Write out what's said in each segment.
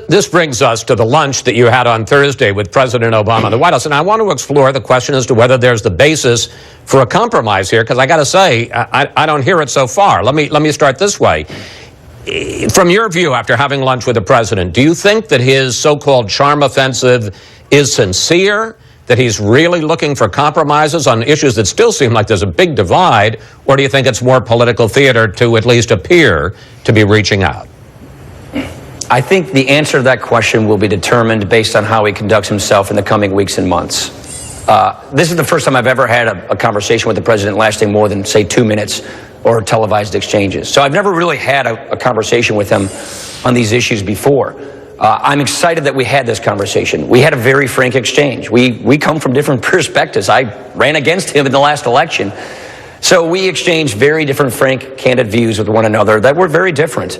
This brings us to the lunch that you had on Thursday with President Obama in the White House. And I want to explore the question as to whether there's the basis for a compromise here, because I got to say, I don't hear it so far. Let me start this way. From your view, after having lunch with the president, do you think that his so-called charm offensive is sincere, that he's really looking for compromises on issues that still seem like there's a big divide, or do you think it's more political theater to at least appear to be reaching out? I think the answer to that question will be determined based on how he conducts himself in the coming weeks and months. This is the first time I've ever had a conversation with the president lasting more than, say, 2 minutes or televised exchanges. So I've never really had a conversation with him on these issues before. I'm excited that we had this conversation. We had a very frank exchange. We come from different perspectives. I ran against him in the last election. So we exchanged very different, frank, candid views with one another that were very different.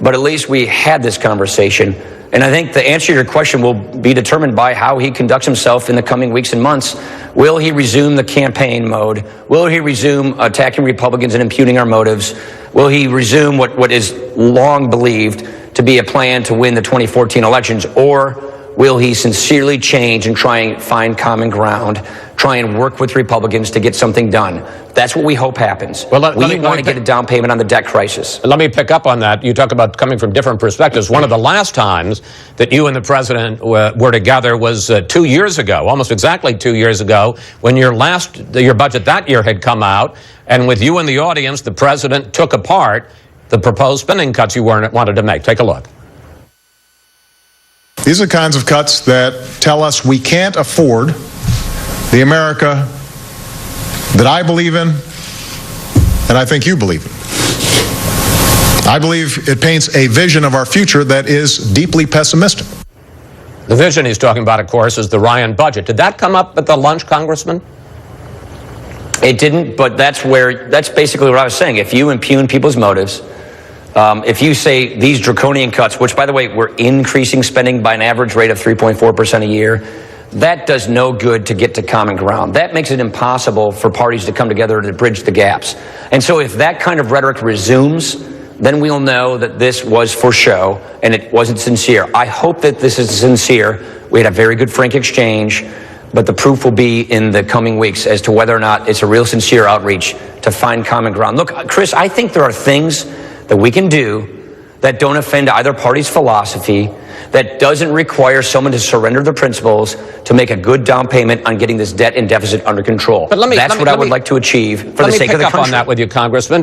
But at least we had this conversation. And I think the answer to your question will be determined by how he conducts himself in the coming weeks and months. Will he resume the campaign mode? Will he resume attacking Republicans and impugning our motives? Will he resume what is long believed to be a plan to win the 2014 elections? Or will he sincerely change and try and find common ground, try and work with Republicans to get something done? That's what we hope happens. Well, we want to get a down payment on the debt crisis. Let me pick up on that. You talk about coming from different perspectives. One of the last times that you and the president were together was 2 years ago, almost exactly 2 years ago, when your budget that year had come out, and with you in the audience, the president took apart the proposed spending cuts you wanted to make. Take a look. These are the kinds of cuts that tell us we can't afford the America that I believe in and I think you believe in. I believe it paints a vision of our future that is deeply pessimistic. The vision he's talking about, of course, is the Ryan budget. Did that come up at the lunch, Congressman? It didn't, but that's basically what I was saying. If you impugn people's motives, if you say these draconian cuts, which, by the way, we're increasing spending by an average rate of 3.4% a year, that does no good to get to common ground. That makes it impossible for parties to come together to bridge the gaps. And so if that kind of rhetoric resumes, then we'll know that this was for show and it wasn't sincere. I hope that this is sincere. We had a very good frank exchange, but the proof will be in the coming weeks as to whether or not it's a real sincere outreach to find common ground. Look, Chris, I think there are things that we can do that don't offend either party's philosophy, that doesn't require someone to surrender their principles to make a good down payment on getting this debt and deficit under control. That's what I would like to achieve for the sake of the country. Let me pick up on that with you, Congressman.